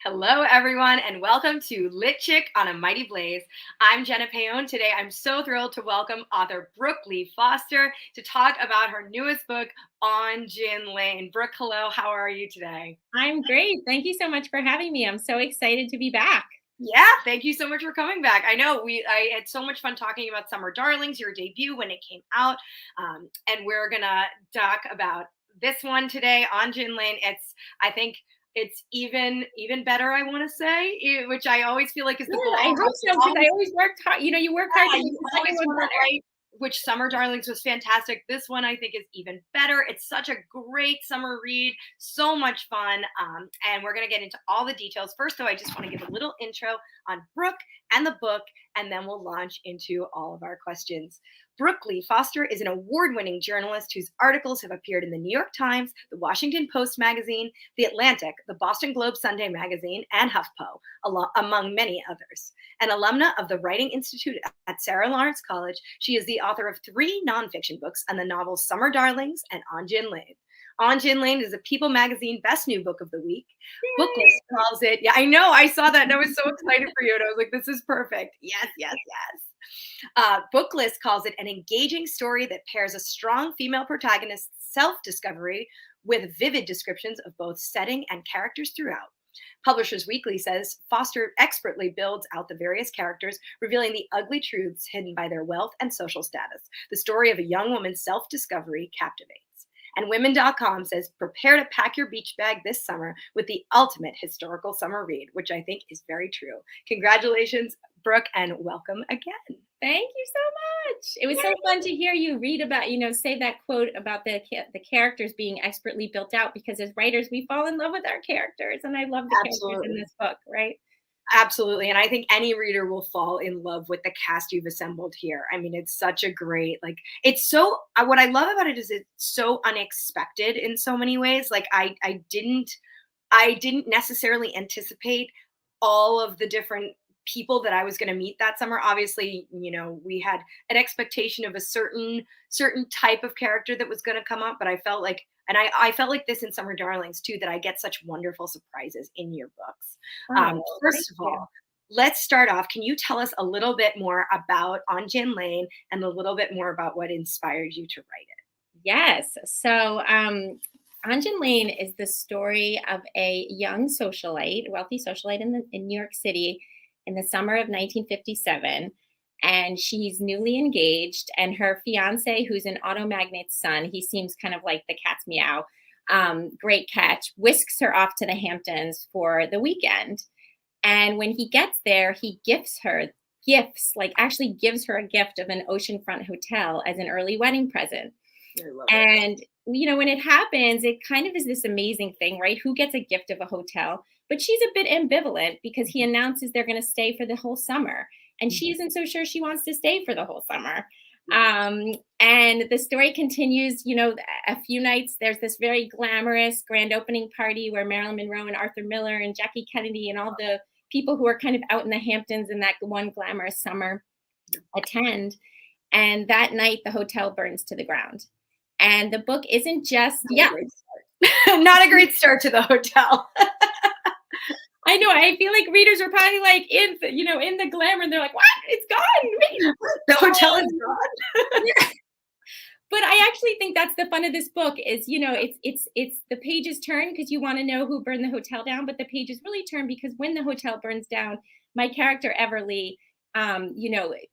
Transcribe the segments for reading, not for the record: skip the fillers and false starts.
Hello, everyone, and welcome to Lit Chick on a Mighty Blaze. I'm Jenna Paone. Today, I'm so thrilled to welcome author Brooke Lea Foster to talk about her newest book, On Gin Lane. Brooke, hello. How are you today? I'm great. Thank you so much for having me. I'm so excited to be back. Yeah, thank you so much for coming back. I know I had so much fun talking about Summer Darlings, your debut when it came out, and we're gonna talk about this one today, On Gin Lane. I think it's even better. I want to say, which I always feel like is the goal. Yeah, I hope so because I always worked hard. You work hard to make You the always second one want to better. write, which Summer Darlings was fantastic. This one I think is even better. It's such a great summer read, so much fun. And we're going to get into all the details. First, though, I just want to give a little intro on Brooke and the book, and then we'll launch into all of our questions. Brooke Lea Foster is an award-winning journalist whose articles have appeared in the New York Times, the Washington Post magazine, the Atlantic, the Boston Globe Sunday magazine, and HuffPo, among many others. An alumna of the Writing Institute at Sarah Lawrence College, she is the author of 3 nonfiction books and the novels Summer Darlings and On Gin Lane. On Gin Lane is a People magazine Best New Book of the Week. Booklist calls it, yeah, I know, I saw that and I was so excited for you. And I was like, this is perfect. Yes, yes, yes. Booklist calls it an engaging story that pairs a strong female protagonist's self-discovery with vivid descriptions of both setting and characters throughout. Publishers Weekly says Foster expertly builds out the various characters, revealing the ugly truths hidden by their wealth and social status. The story of a young woman's self-discovery captivates. And women.com says, prepare to pack your beach bag this summer with the ultimate historical summer read, which I think is very true. Congratulations, Brooke, and welcome again. Thank you so much. It was so fun to hear you read about, say that quote about the characters being expertly built out, because as writers, we fall in love with our characters. And I love the characters in this book, right? Absolutely. And I think any reader will fall in love with the cast you've assembled here. I mean, it's such a great, it's so, what I love about it is it's so unexpected in so many ways. Like I didn't necessarily anticipate all of the different people that I was going to meet that summer. Obviously, we had an expectation of a certain type of character that was going to come up, but I felt like, and I felt like this in Summer Darlings too, that I get such wonderful surprises in your books. First of all, let's start off. Can you tell us a little bit more about On Gin Lane and a little bit more about what inspired you to write it? Yes. So, On Gin Lane is the story of a young socialite, wealthy socialite in New York City in the summer of 1957. And she's newly engaged, and her fiance, who's an auto magnate's son, he seems kind of like the cat's meow, great catch, whisks her off to the Hamptons for the weekend. And when he gets there, he gives her actually gives her a gift of an oceanfront hotel as an early wedding present. And, when it happens, it kind of is this amazing thing, right? Who gets a gift of a hotel? But she's a bit ambivalent because he announces they're going to stay for the whole summer. And she isn't so sure she wants to stay for the whole summer. And the story continues, a few nights, there's this very glamorous grand opening party where Marilyn Monroe and Arthur Miller and Jackie Kennedy and all the people who are kind of out in the Hamptons in that one glamorous summer attend. And that night, the hotel burns to the ground. And the book isn't just, not a great start to the hotel. I know. I feel like readers are probably like in the glamour, and they're like, "What? It's gone! The hotel is gone." But I actually think that's the fun of this book is, it's the pages turn because you want to know who burned the hotel down, but the pages really turn because when the hotel burns down, my character Everly,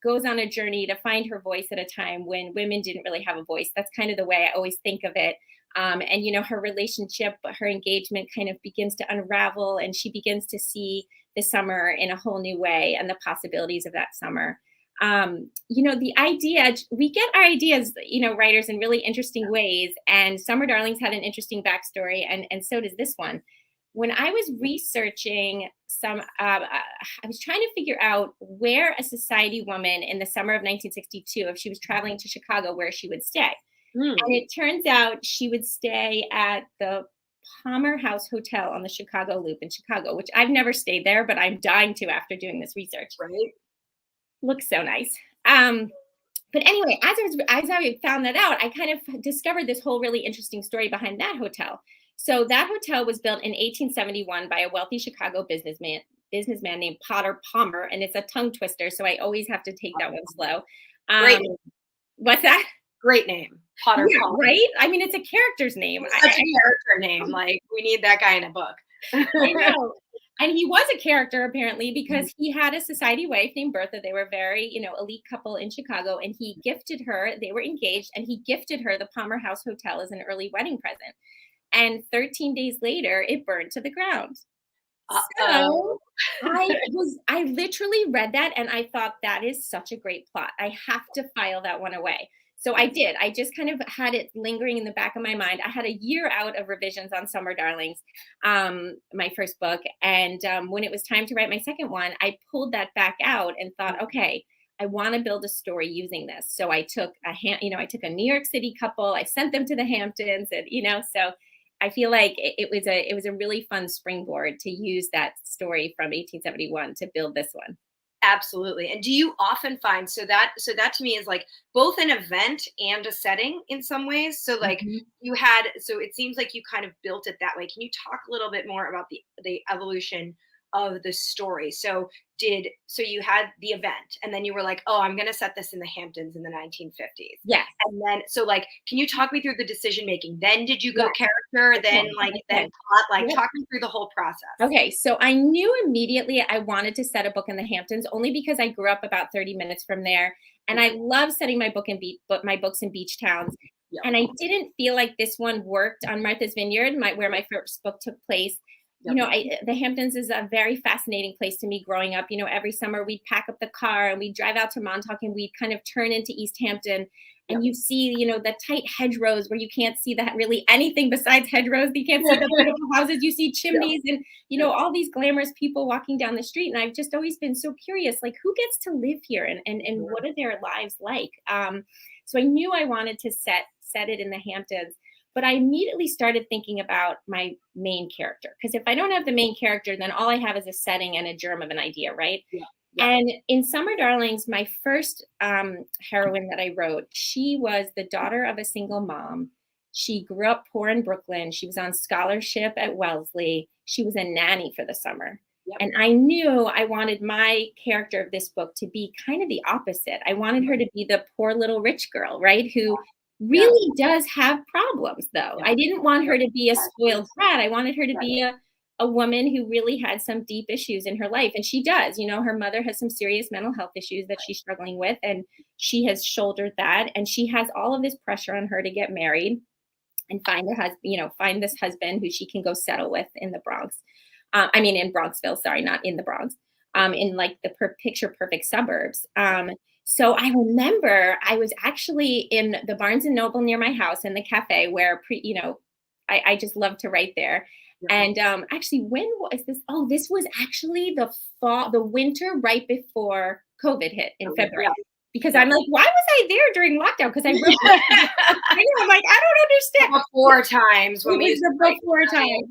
goes on a journey to find her voice at a time when women didn't really have a voice. That's kind of the way I always think of it. And her relationship, her engagement kind of begins to unravel, and she begins to see the summer in a whole new way and the possibilities of that summer. The idea, we get our ideas, writers in really interesting ways. And Summer Darlings had an interesting backstory, and so does this one. When I was researching I was trying to figure out where a society woman in the summer of 1962, if she was traveling to Chicago, where she would stay. And it turns out she would stay at the Palmer House Hotel on the Chicago Loop in Chicago, which I've never stayed there, but I'm dying to after doing this research. Right. Looks so nice. But anyway, as I found that out, I kind of discovered this whole really interesting story behind that hotel. So that hotel was built in 1871 by a wealthy Chicago businessman named Potter Palmer, and it's a tongue twister, so I always have to take that one slow. Great Um, name. what's that? Great name. Potter Yeah, Palmer. right? I mean, it's a character's name. It's such a character name. Like, we need that guy in a book. I know. And he was a character apparently because he had a society wife named Bertha. They were very, elite couple in Chicago, and he gifted her, they were engaged, and he gifted her the Palmer House Hotel as an early wedding present. And 13 days later, it burned to the ground. Uh-oh. So I literally read that and I thought that is such a great plot. I have to file that one away. So I did. I just kind of had it lingering in the back of my mind. I had a year out of revisions on Summer Darlings, my first book. And when it was time to write my second one, I pulled that back out and thought, okay, I want to build a story using this. So I took I took a New York City couple, I sent them to the Hamptons, and so I feel like it was a really fun springboard to use that story from 1871 to build this one. Absolutely. And do you often find, so that to me is like both an event and a setting in some ways. So like Mhm. so it seems like you kind of built it that way. Can you talk a little bit more about the evolution of the story? So you had the event and then you were like, oh, I'm going to set this in the Hamptons in the 1950s. Yes. And then, so like, can you talk me through the decision making? Then did you go Yes. character, then then plot, like Yep. talk me through the whole process. Okay, so I knew immediately I wanted to set a book in the Hamptons only because I grew up about 30 minutes from there, and I love setting my books in beach towns. Yep. And I didn't feel like this one worked on Martha's Vineyard, where my first book took place. Yep. The Hamptons is a very fascinating place to me growing up. Every summer we'd pack up the car and we'd drive out to Montauk and we'd kind of turn into East Hampton. And you see, the tight hedgerows where you can't see really anything besides hedgerows. You can't see the beautiful houses. You see chimneys and, all these glamorous people walking down the street. And I've just always been so curious, like who gets to live here and what are their lives like? So I knew I wanted to set it in the Hamptons. But I immediately started thinking about my main character, because if I don't have the main character, then all I have is a setting and a germ of an idea, right? Yeah. Yeah. And in Summer Darlings, my first heroine that I wrote, she was the daughter of a single mom. She grew up poor in Brooklyn. She was on scholarship at Wellesley. She was a nanny for the summer. Yep. And I knew I wanted my character of this book to be kind of the opposite. I wanted her to be the poor little rich girl, right? Who really does have problems, though. I didn't want her to be a spoiled brat. I wanted her to be a woman who really had some deep issues in her life. And she does. Her mother has some serious mental health issues that she's struggling with, and she has shouldered that. And she has all of this pressure on her to get married and find find this husband who she can go settle with in the Bronx. In Bronxville, sorry, not in the Bronx, in like the picture perfect suburbs. So I remember I was actually in the Barnes and Noble near my house in the cafe where, I just love to write there. And actually, when was this? Oh, this was actually the winter right before COVID hit in February. Because I'm like, why was I there during lockdown? Because I wrote, I'm like, I don't understand. Before times when we before times.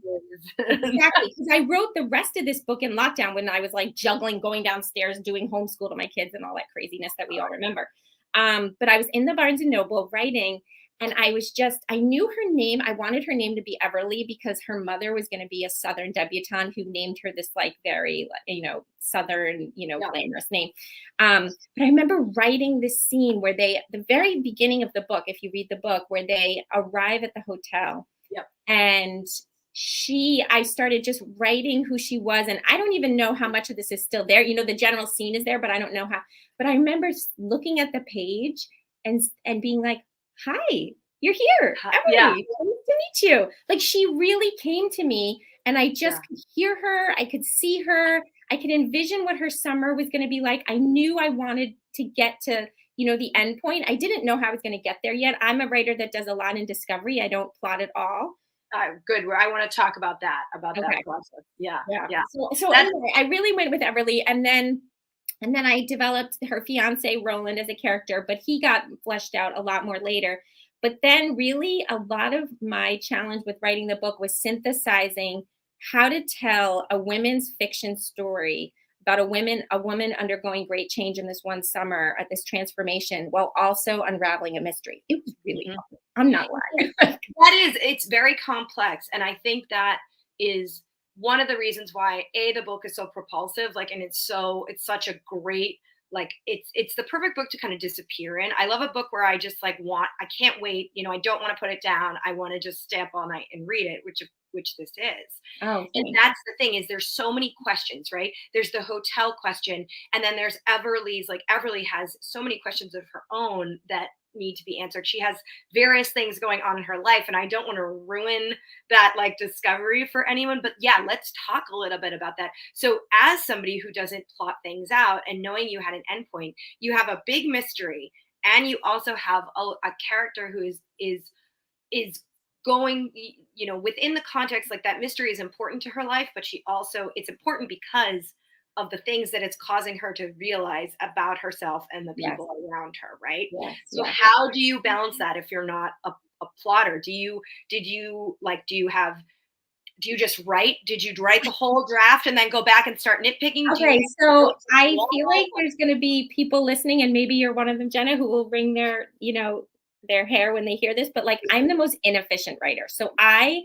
Exactly. Because I wrote the rest of this book in lockdown when I was like juggling, going downstairs, doing homeschool to my kids and all that craziness that we all remember. But I was in the Barnes and Noble writing, and I knew her name. I wanted her name to be Everly because her mother was going to be a Southern debutante who named her this like very, Southern, glamorous name. But I remember writing this scene where the very beginning of the book, if you read the book, where they arrive at the hotel. Yep. And I started just writing who she was. And I don't even know how much of this is still there. The general scene is there, but I don't know how. But I remember looking at the page and being like, hi, you're here. Emily, nice to meet you. Like she really came to me and I just could hear her. I could see her. I could envision what her summer was going to be like. I knew I wanted to get to, the end point. I didn't know how I was going to get there yet. I'm a writer that does a lot in discovery. I don't plot at all. Good. I want to talk about that process. Yeah. So anyway, I really went with Everly, and then I developed her fiance Roland as a character, but he got fleshed out a lot more later. But then really a lot of my challenge with writing the book was synthesizing how to tell a women's fiction story about a woman undergoing great change in this one summer at this transformation while also unraveling a mystery. It was really fun. I'm not lying. It's very complex. And I think that is one of the reasons why the book is so propulsive, like, and it's such a great, like, it's the perfect book to kind of disappear in. I love a book where I just like I can't wait, I don't want to put it down. I want to just stay up all night and read it, which this is. Oh, and that's the thing, is there's so many questions, right? There's the hotel question, and then there's Everly's. Like, Everly has so many questions of her own that need to be answered. She has various things going on in her life, and I don't want to ruin that like discovery for anyone, but yeah, let's talk a little bit about that. So as somebody who doesn't plot things out, and knowing you had an endpoint, you have a big mystery, and you also have a character who is going, within the context, like, that mystery is important to her life, but it's important because of the things that it's causing her to realize about herself and the people around her, right? So how do you balance that if you're not a plotter? Do you just write? Did you write the whole draft and then go back and start nitpicking? Okay, so I feel like there's going to be people listening, and maybe you're one of them, Jenna, who will wring their hair when they hear this, but like, I'm the most inefficient writer. So I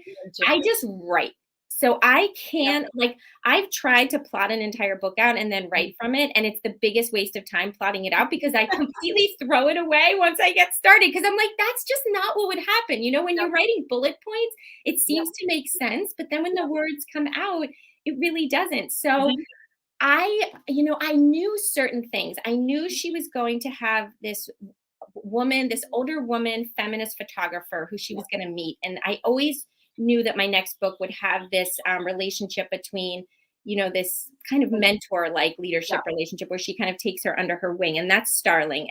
just write. So I can't, like, I've tried to plot an entire book out and then write from it. And it's the biggest waste of time plotting it out, because I completely throw it away once I get started. Cause I'm like, that's just not what would happen. When you're writing bullet points, it seems to make sense, but then when the words come out, it really doesn't. So I knew certain things. I knew she was going to have this older woman, feminist photographer who she was going to meet. And I always knew that my next book would have this relationship between, this kind of mentor like leadership relationship where she kind of takes her under her wing. And that's Starling.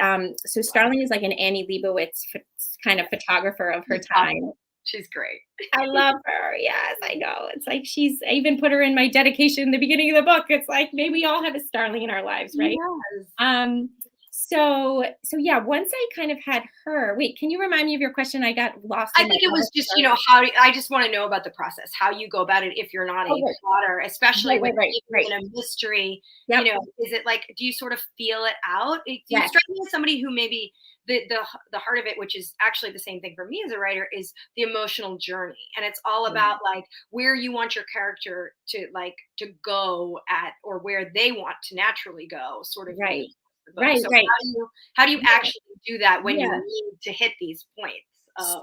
So Starling is like an Annie Leibovitz kind of photographer of her time. She's great. I love her. Yes, I know. It's like I even put her in my dedication in the beginning of the book. It's like, maybe we all have a Starling in our lives, right? Yes. So yeah, once I kind of had her, wait, can you remind me of your question? I got lost. I think it was just, I just want to know about the process, how you go about it if you're not a plotter, especially with a mystery. Is it like, do you sort of feel it out? Do you strike me as somebody who maybe the heart of it, which is actually the same thing for me as a writer, is the emotional journey. And it's all about like where you want your character to go at, or where they want to naturally go, sort of. Right. So how do you actually do that when you need to hit these points?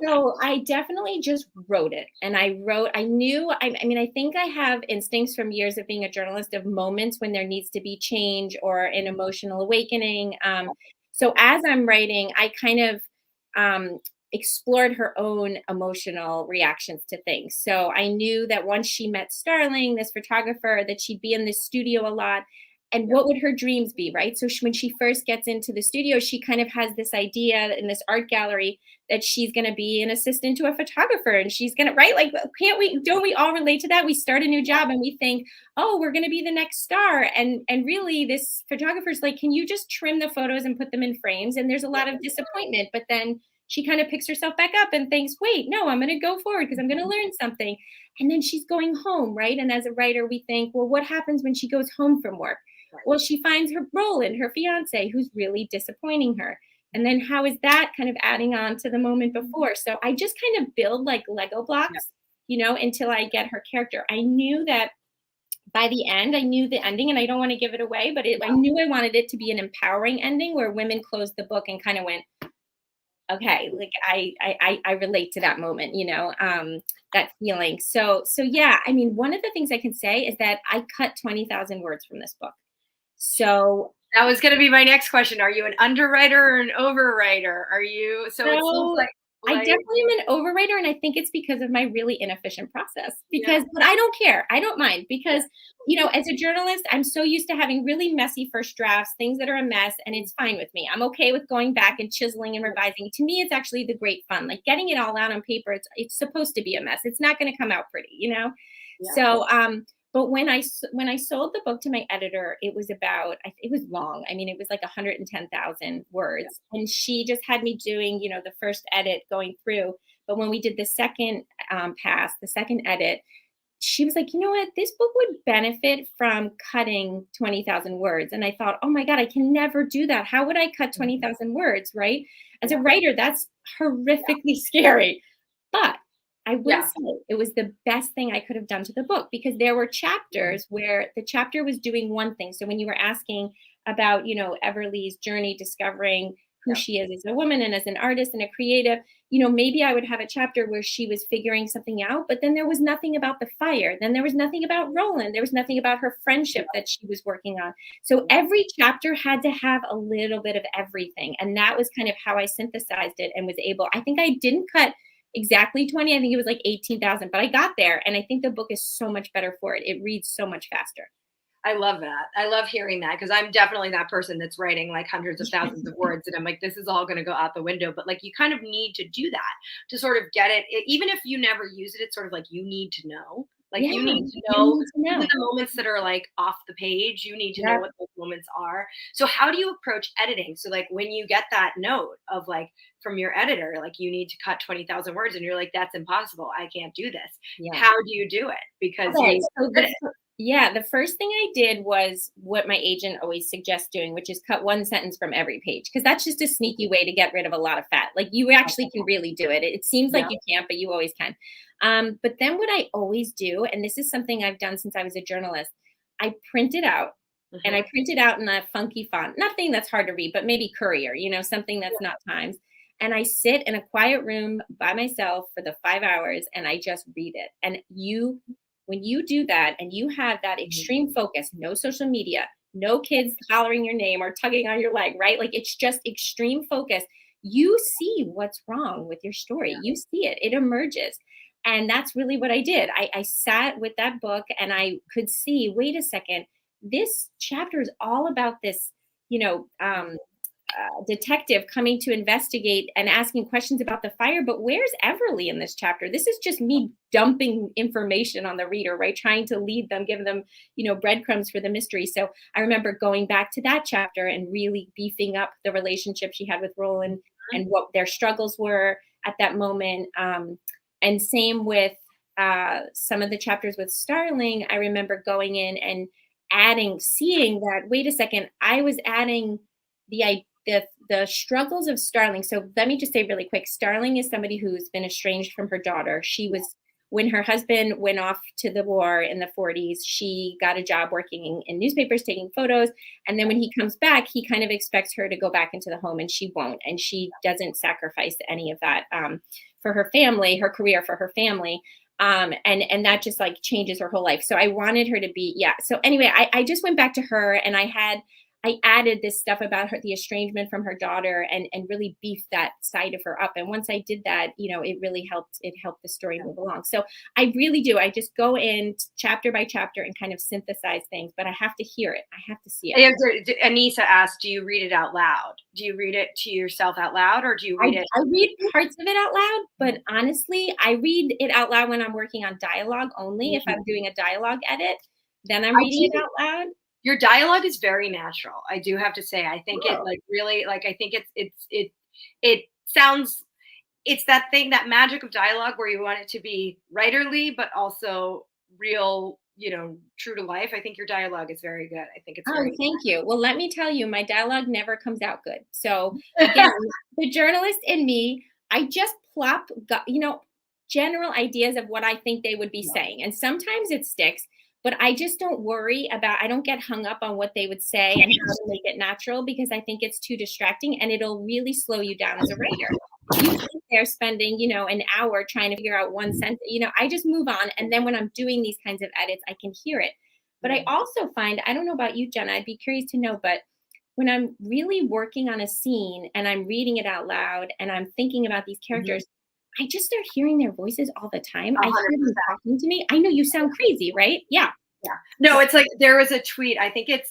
So I definitely just wrote it, and I think I have instincts from years of being a journalist of moments when there needs to be change or an emotional awakening. So as I'm writing, I kind of explored her own emotional reactions to things. So I knew that once she met Starling, this photographer, that she'd be in the studio a lot. And what would her dreams be, right? So when she first gets into the studio, she kind of has this idea in this art gallery that she's going to be an assistant to a photographer, and she's going to, right? Like, don't we all relate to that? We start a new job and we think, oh, we're going to be the next star. And really this photographer's like, can you just trim the photos and put them in frames? And there's a lot of disappointment, but then she kind of picks herself back up and thinks, wait, no, I'm going to go forward because I'm going to learn something. And then she's going home, right? And as a writer, we think, well, what happens when she goes home from work? Well, she finds her Roland, her fiance, who's really disappointing her. And then how is that kind of adding on to the moment before? So I just kind of build like Lego blocks, until I get her character. I knew that by the end, I knew the ending, and I don't want to give it away, but I knew I wanted it to be an empowering ending where women closed the book and kind of went, okay, like I relate to that moment, that feeling. So yeah, I mean, one of the things I can say is that I cut 20,000 words from this book. So that was going to be my next question. Are you an underwriter or an overwriter? Are you? So it seems like I definitely am an overwriter, and I think it's because of my really inefficient process. But I don't care. I don't mind because, as a journalist, I'm so used to having really messy first drafts, things that are a mess, and it's fine with me. I'm okay with going back and chiseling and revising. To me, it's actually the great fun. Like getting it all out on paper, it's supposed to be a mess. It's not going to come out pretty, So, but when I sold the book to my editor, it was long. I mean, it was like 110,000 words, and she just had me doing, the first edit going through. But when we did the second pass, the second edit, she was like, you know what, this book would benefit from cutting 20,000 words. And I thought, oh my God, I can never do that. How would I cut 20,000 words? Right. As a Yeah. writer, that's horrifically scary. But I will Yeah. say it was the best thing I could have done to the book, because there were chapters where the chapter was doing one thing. So when you were asking about, Everly's journey discovering who Yeah. she is as a woman and as an artist and a creative, maybe I would have a chapter where she was figuring something out, but then there was nothing about the fire. Then there was nothing about Roland. There was nothing about her friendship that she was working on. So every chapter had to have a little bit of everything. And that was kind of how I synthesized it and was able, I think I didn't cut exactly 20. I think it was like 18,000, but I got there. And I think the book is so much better for it. It reads so much faster. I love that. I love hearing that, because I'm definitely that person that's writing like hundreds of thousands of words, and I'm like, this is all going to go out the window. But like, you kind of need to do that to sort of get it. Even if you never use it, it's sort of like you need to know. Like Yeah, you need to you know need to know. even the moments that are like off the page. You need to know Yeah. what those moments are. So how do you approach editing? So like when you get that note of like from your editor, like you need to cut 20,000 words, and you're like, that's impossible. I can't do this. Yeah. How do you do it? Because Okay, you so the first thing I did was what my agent always suggests doing, which is cut one sentence from every page, because that's just a sneaky way to get rid of a lot of fat. Like you actually can really do it. It seems like you can't, but you always can. But then what I always do, and this is something I've done since I was a journalist, I print it out. And I print it out in a funky font, nothing that's hard to read, but maybe Courier, something that's not Times. And I sit in a quiet room by myself for the 5 hours and I just read it. And when you do that and you have that extreme focus, no social media, no kids hollering your name or tugging on your leg, right? Like it's just extreme focus. You see what's wrong with your story. You see it, it emerges. And that's really what I did. I sat with that book and I could see, wait a second, this chapter is all about this, detective coming to investigate and asking questions about the fire. But where's Everly in this chapter? This is just me dumping information on the reader, right? Trying to lead them, give them, breadcrumbs for the mystery. So I remember going back to that chapter and really beefing up the relationship she had with Roland and what their struggles were at that moment. And same with some of the chapters with Starling. I remember going in and seeing that, wait a second, I was adding the struggles of Starling. So let me just say really quick, Starling is somebody who's been estranged from her daughter. She was, when her husband went off to the war in the 40s, she got a job working in newspapers, taking photos. And then when he comes back, he kind of expects her to go back into the home, and she won't. And she doesn't sacrifice any of that for her family, her career, for her family. And that just like changes her whole life. So I wanted her to be, So anyway, I just went back to her and I added this stuff about her, the estrangement from her daughter, and really beefed that side of her up. And once I did that, it really helped. It helped the story move along. So I really do. I just go in chapter by chapter and kind of synthesize things, but I have to hear it. I have to see it. Anissa asked, do you read it out loud? Do you read it to yourself out loud, or do you read it? I read parts of it out loud, but honestly, I read it out loud when I'm working on dialogue only. If I'm doing a dialogue edit, then I'm reading it out loud. Your dialogue is very natural. I do have to say, I think it like really, like, I think it sounds, it's that thing, that magic of dialogue where you want it to be writerly, but also real, true to life. I think your dialogue is very good. I think it's thank you. Well, let me tell you, my dialogue never comes out good. So again, the journalist in me, I just plop, general ideas of what I think they would be saying. And sometimes it sticks. But I just don't worry about, I don't get hung up on what they would say and how to make it natural, because I think it's too distracting and it'll really slow you down as a writer. You sit there spending, an hour trying to figure out one sentence, I just move on. And then when I'm doing these kinds of edits, I can hear it. But I also find, I don't know about you, Jenna, I'd be curious to know, but when I'm really working on a scene and I'm reading it out loud and I'm thinking about these characters, I just start hearing their voices all the time. 100%. I hear them talking to me. I know you sound crazy, right? Yeah. No, it's like there was a tweet. I think it's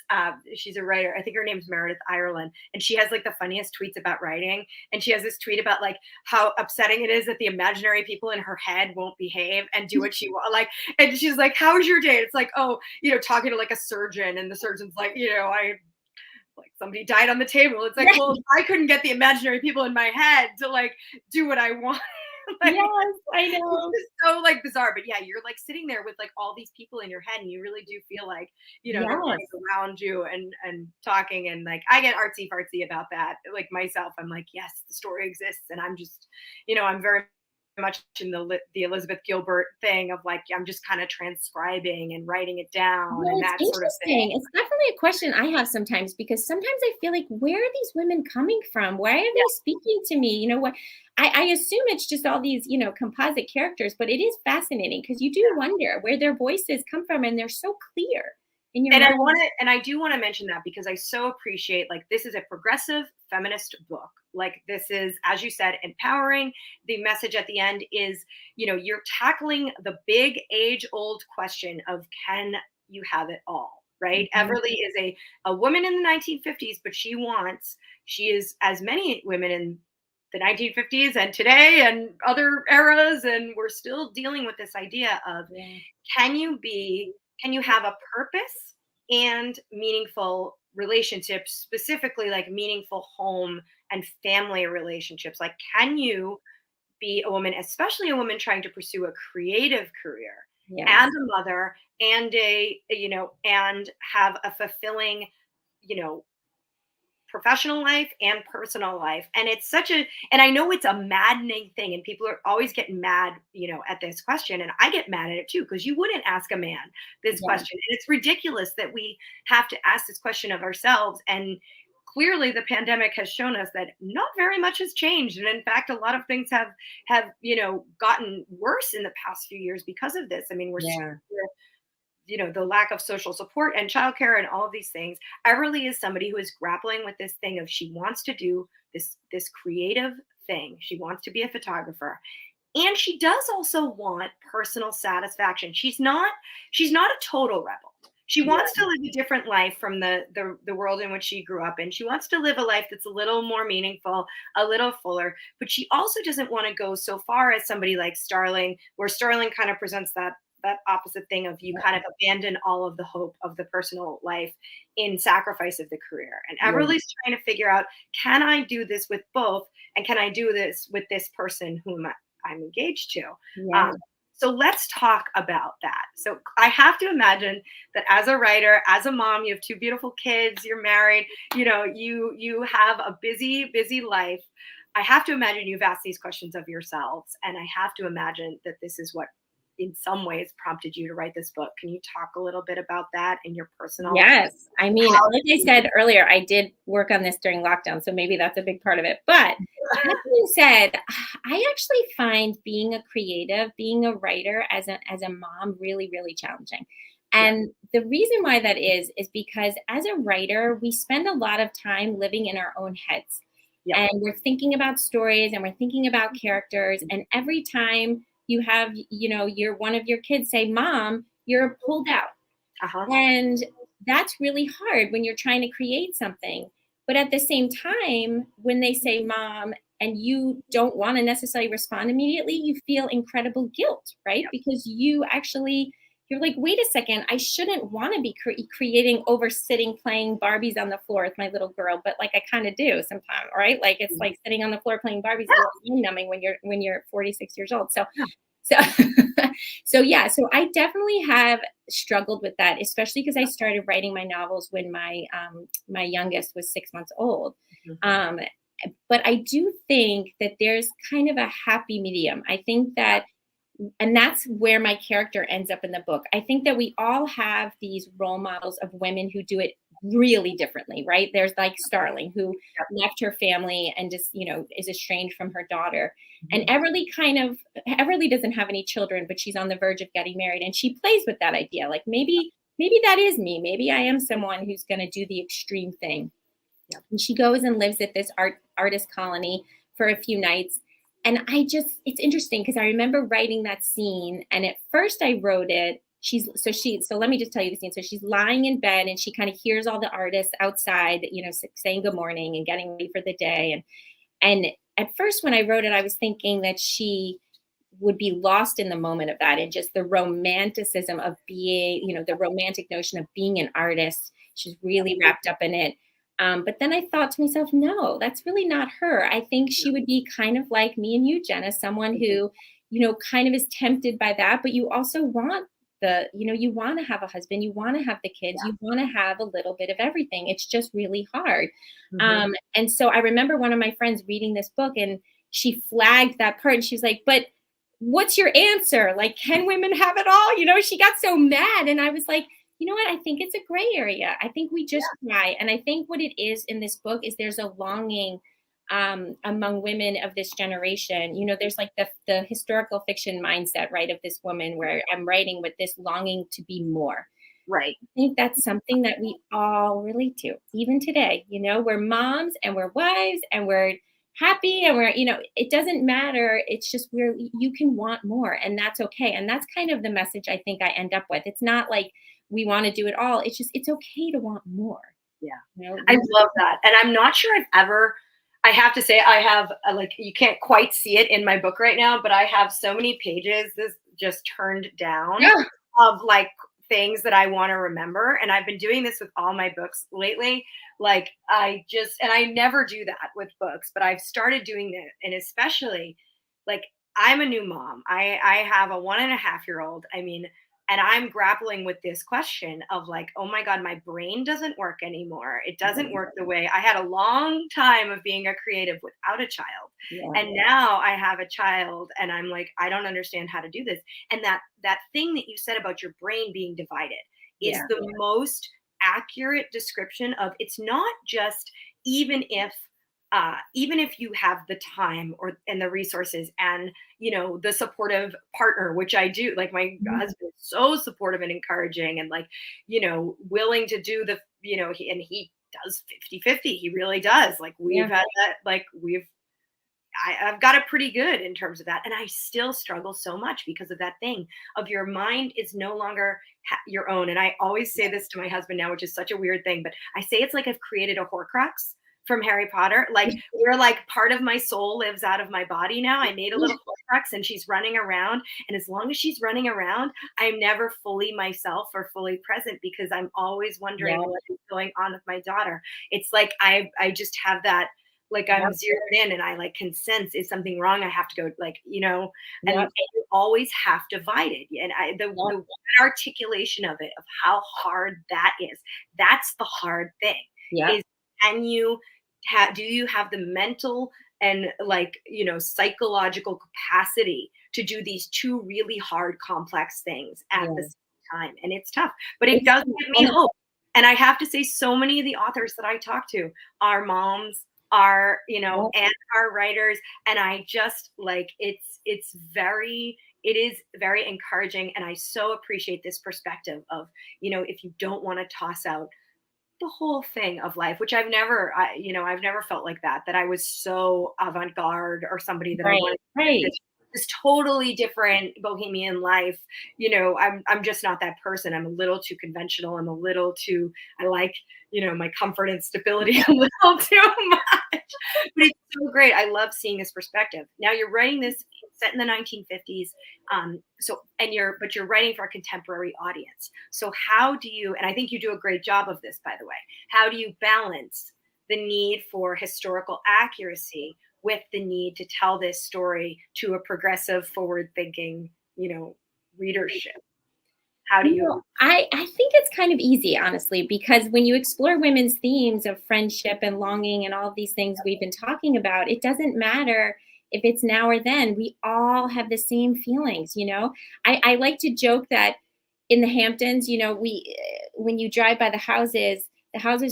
she's a writer. I think her name's Meredith Ireland, and she has like the funniest tweets about writing. And she has this tweet about like how upsetting it is that the imaginary people in her head won't behave and do what she wants. Like, and she's like, "How's your day?" It's like, "Oh, talking to like a surgeon," and the surgeon's like, like somebody died on the table. It's like, well, I couldn't get the imaginary people in my head to like do what I want. Like, Yes, I it's know. just so like bizarre. But yeah, you're like sitting there with like all these people in your head, and you really do feel like, they're running Yes. around you and talking. And like I get artsy fartsy about that. Like myself, I'm like, yes, the story exists, and I'm just, I'm very much in the Elizabeth Gilbert thing of like I'm just kind of transcribing and writing it down Well, and it's that sort of thing. interesting. It's definitely a question I have sometimes because sometimes I feel like, where are these women coming from? Why are they speaking to me? You know what? I assume it's just all these, composite characters, but it is fascinating because you do Yeah. wonder where their voices come from and they're so clear in your And mind. I do want to mention that because I so appreciate like this is a progressive feminist book. Like this is, as you said, empowering. The message at the end is, you're tackling the big age old question of can you have it all, right? Mhm. Everly is a woman in the 1950s, but she is as many women in the 1950s and today and other eras, and we're still dealing with this idea of Yeah. can you be can you have a purpose and meaningful relationships, specifically like meaningful home and family relationships? Like can you be a woman, especially a woman trying to pursue a creative career, and Yes. a mother, and and have a fulfilling you know professional life and personal life? And it's such a and I know it's a maddening thing, and people are always getting mad at this question, and I get mad at it too, because you wouldn't ask a man this Yeah. question, and it's ridiculous that we have to ask this question of ourselves. And clearly the pandemic has shown us that not very much has changed, and in fact a lot of things have gotten worse in the past few years because of this. I mean, Yeah. we're the lack of social support and childcare and all of these things. Everly is somebody who is grappling with this thing of she wants to do this creative thing. She wants to be a photographer. And she does also want personal satisfaction. She's not a total rebel. She wants Yeah. to live a different life from the world in which she grew up in. She wants to live a life that's a little more meaningful, a little fuller, but she also doesn't want to go so far as somebody like Starling, where Starling kind of presents that opposite thing of you kind of abandon all of the hope of the personal life in sacrifice of the career. And Yeah. Everly's trying to figure out, can I do this with both? And can I do this with this person whom I'm engaged to? Yeah. So let's talk about that. So I have to imagine that as a writer, as a mom, you have two beautiful kids, you're married, you have a busy, busy life. I have to imagine you've asked these questions of yourselves, and I have to imagine that this is what in some ways prompted you to write this book. Can you talk a little bit about that and your personal Yes. I mean, how like I said earlier, I did work on this during lockdown, so maybe that's a big part of it. But that being said, I actually find being a creative, being a writer as a mom really, really challenging. yeah, And the reason why that is because as a writer, we spend a lot of time living in our own heads. yeah, And we're thinking about stories and we're thinking about characters. And every time you have, your one of your kids say, "Mom," you're pulled out. uh-huh, And that's really hard when you're trying to create something. But at the same time, when they say "mom" and you don't want to necessarily respond immediately, you feel incredible guilt, right? yeah, Because you're like, wait a second, I shouldn't want to be creating over sitting, playing Barbies on the floor with my little girl, but like I kind of do sometimes, right? Like it's like sitting on the floor playing Barbies a little mind numbing when you're 46 years old. So so yeah, so I definitely have struggled with that, especially because I started writing my novels when my youngest was 6 months old. yeah. Um, but I do think that there's kind of a happy medium. I think that, and that's where my character ends up in the book. I think that we all have these role models of women who do it really differently, right? There's like Starling, who Yep. left her family and just, is estranged from her daughter. And Mhm. Everly doesn't have any children, but she's on the verge of getting married. And she plays with that idea. Like maybe that is me. Maybe I am someone who's going to do the extreme thing. Yep. And she goes and lives at this artist colony for a few nights. And it's interesting because I remember writing that scene. And at first I wrote it. So let me just tell you the scene. So she's lying in bed and she kind of hears all the artists outside, saying good morning and getting ready for the day. And at first when I wrote it, I was thinking that she would be lost in the moment of that and just the romanticism of being, the romantic notion of being an artist. She's really wrapped up in it. But then I thought to myself, no, that's really not her. I think she would be kind of like me and you, Jenna, someone who, kind of is tempted by that, but you also want you want to have a husband, you want to have the kids, you want to have a little bit of everything. It's just really hard. And so I remember one of my friends reading this book and she flagged that part and she was like, but what's your answer? Like, can women have it all? She got so mad. And I was like, you know what? I think it's a gray area. I think we just try. And I think what it is in this book is there's a longing among women of this generation. There's like the historical fiction mindset, right, of this woman where I'm writing with this longing to be more. Right. I think that's something that we all relate to, even today. We're moms and we're wives and we're happy and we're, it doesn't matter. It's just you can want more and that's okay. And that's kind of the message I think I end up with. It's not like we want to do it all. It's just, it's okay to want more. Yeah. I love that. And I'm not sure I have to say I have like, you can't quite see it in my book right now, but I have so many pages this just turned down of like things that I want to remember. And I've been doing this with all my books lately. Like I never do that with books, but I've started doing that. And especially like I'm a new mom. I have a 1.5-year-old. And I'm grappling with this question of like, oh my God, my brain doesn't work anymore. It doesn't work the way I had a long time of being a creative without a child. And now I have a child and I'm like, I don't understand how to do this. And that thing that you said about your brain being divided is the most accurate description of it's not just even if you have the time and the resources and the supportive partner, which I do, like my husband is so supportive and encouraging and like willing to do the he does 50-50. He really does. Like we've had that, like I've got it pretty good in terms of that, and I still struggle so much because of that thing of your mind is no longer your own. And I always say this to my husband now, which is such a weird thing, but I say it's like I've created a Horcrux from Harry Potter. Like we're like part of my soul lives out of my body now. I made a little Horcrux and she's running around. And as long as she's running around, I'm never fully myself or fully present because I'm always wondering what is going on with my daughter. It's like I just have that, like I'm zeroed in and I like can sense is something wrong. I have to go like, and you always have divided. And the articulation of it, of how hard that is, that's the hard thing. Is do you have the mental and like psychological capacity to do these two really hard complex things at the same time? And it's tough, but it does give me hope. And I have to say, so many of the authors that I talk to are moms, are and are writers, and I just like it is very encouraging. And I so appreciate this perspective of if you don't want to toss out the whole thing of life, which I've never felt like that I was so avant-garde or somebody that I wanted this totally different bohemian life. I'm just not that person. I'm a little too conventional. I'm a little too, I like, my comfort and stability a little too much. But it's so great. I love seeing this perspective. Now you're writing this set in the 1950s. But you're writing for a contemporary audience. So how do you, and I think you do a great job of this, by the way, how do you balance the need for historical accuracy with the need to tell this story to a progressive, forward-thinking, readership? How do you? I think it's kind of easy, honestly, because when you explore women's themes of friendship and longing and all of these things we've been talking about, it doesn't matter if it's now or then. We all have the same feelings. I like to joke that in the Hamptons, when you drive by the houses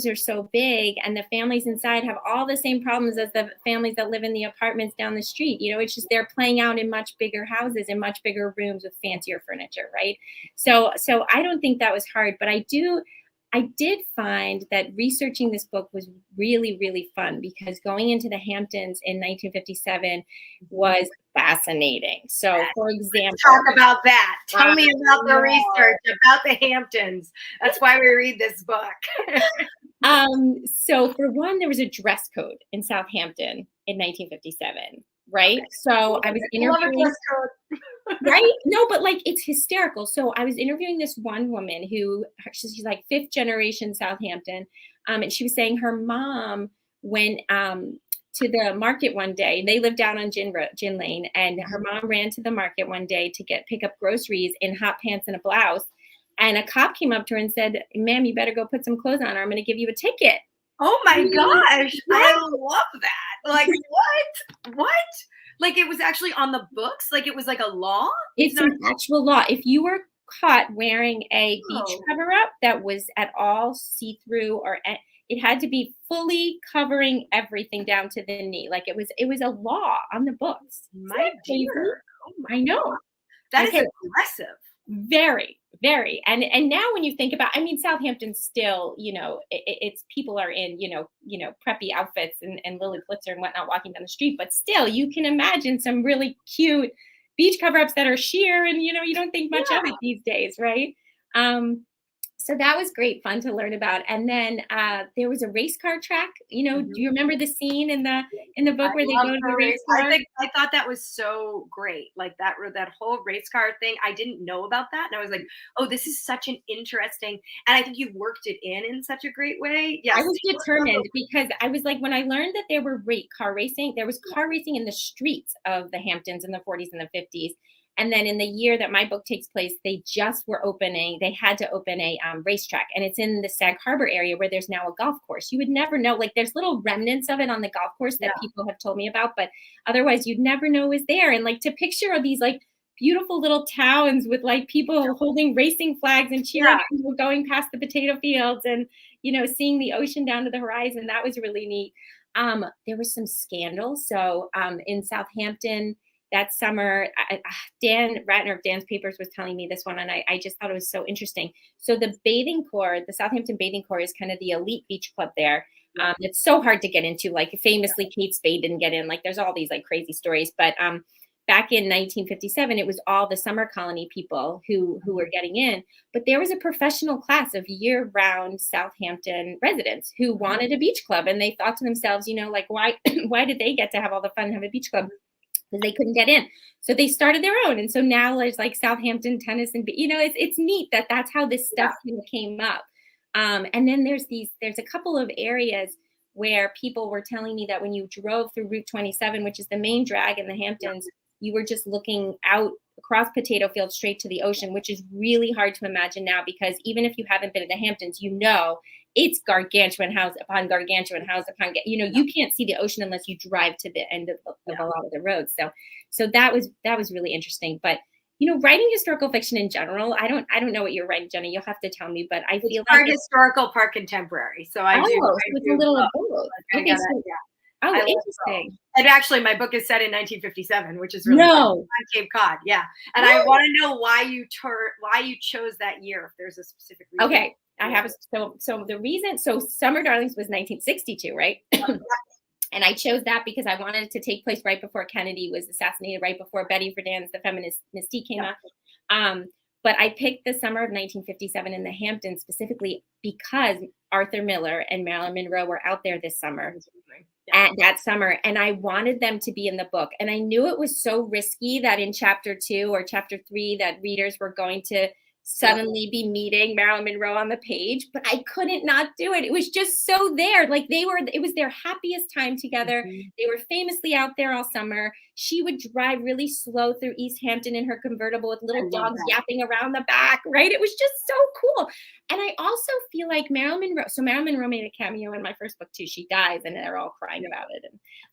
are so big and the families inside have all the same problems as the families that live in the apartments down the street. It's just they're playing out in much bigger houses, in much bigger rooms with fancier furniture, right? So I don't think that was hard, but I did find that researching this book was really, really fun because going into the Hamptons in 1957 was fascinating. So, for example, talk about that. Tell me about the research about the Hamptons. That's why we read this book. So, for one, there was a dress code in Southampton in 1957. right? So I was Love a interviewing. dress code. Right? No, but like it's hysterical. So I was interviewing this one woman who she's like fifth generation Southampton. And she was saying her mom went to the market one day. They lived down on Gin Lane, and her mom ran to the market one day to pick up groceries in hot pants and a blouse. And a cop came up to her and said, "Ma'am, you better go put some clothes on, or I'm going to give you a ticket." Oh my gosh, Right? I love that. Like, what? What? Like, it was actually on the books? Like, it was like a law? It's not. an actual law. If you were caught wearing a beach Oh, cover-up that was at all see-through it had to be fully covering everything down to the knee. Like it was a law on the books. Isn't my that crazy? dear. Oh my I know. God. That is Okay. aggressive. Very, very. And now when you think about, I mean, Southampton still, it's people are in, preppy outfits and Lily Pulitzer and whatnot walking down the street, but still you can imagine some really cute beach cover-ups that are sheer and, you don't think much of it these days, right? So that was great fun to learn about. And then there was a race car track. Do you remember the scene in the book where they go to the race car? I thought that was so great. Like that whole race car thing. I didn't know about that, and I was like, "Oh, this is such an interesting." And I think you worked it in such a great way. Yes, I was determined because I was like, when I learned that there were car racing, there was car racing in the streets of the Hamptons in the 40s and the 50s. And then in the year that my book takes place, they had to open a racetrack, and it's in the Sag Harbor area where there's now a golf course. You would never know, like there's little remnants of it on the golf course that people have told me about, but otherwise you'd never know it was there. And like to picture these like beautiful little towns with like people holding racing flags and cheering people going past the potato fields and, seeing the ocean down to the horizon. That was really neat. There was some scandals. So in Southampton, that summer, Dan Ratner of Dan's Papers was telling me this one, and I just thought it was so interesting. So the Southampton Bathing Corps is kind of the elite beach club there. It's so hard to get into. Like famously, Kate Spade didn't get in. Like there's all these like crazy stories. But back in 1957, it was all the summer colony people who were getting in. But there was a professional class of year-round Southampton residents who wanted a beach club, and they thought to themselves, like why did they get to have all the fun and have a beach club? Because they couldn't get in. So they started their own. And so now there's like Southampton tennis and, it's neat that that's how this stuff came up. And then there's a couple of areas where people were telling me that when you drove through Route 27, which is the main drag in the Hamptons, you were just looking out across potato fields straight to the ocean, which is really hard to imagine now, because even if you haven't been to the Hamptons, it's gargantuan house upon gargantuan house upon, you can't see the ocean unless you drive to the end of a lot of the roads. So that was really interesting. But, writing historical fiction in general, I don't know what you're writing, Jenna. You'll have to tell me, but I feel part historical, part contemporary. So I do. It's a little of both. Okay, interesting. And actually, my book is set in 1957, which is really on Cape Cod. Yeah, and I want to know why you chose that year. If there's a specific reason. Okay, I have so the reason. So Summer Darlings was 1962, right? And I chose that because I wanted it to take place right before Kennedy was assassinated, right before Betty Friedan's The Feminist Mystique came out. But I picked the summer of 1957 in the Hamptons specifically because Arthur Miller and Marilyn Monroe were out there this summer. That summer, and I wanted them to be in the book. And I knew it was so risky that in chapter 2 or chapter 3 that readers were going to suddenly be meeting Marilyn Monroe on the page, but I couldn't not do it. It was just so there. Like it was their happiest time together. They were famously out there all summer. She would drive really slow through East Hampton in her convertible with little dogs yapping around the back, right? It was just so cool. And I also feel like Marilyn Monroe made a cameo in my first book too. She dies and they're all crying about it.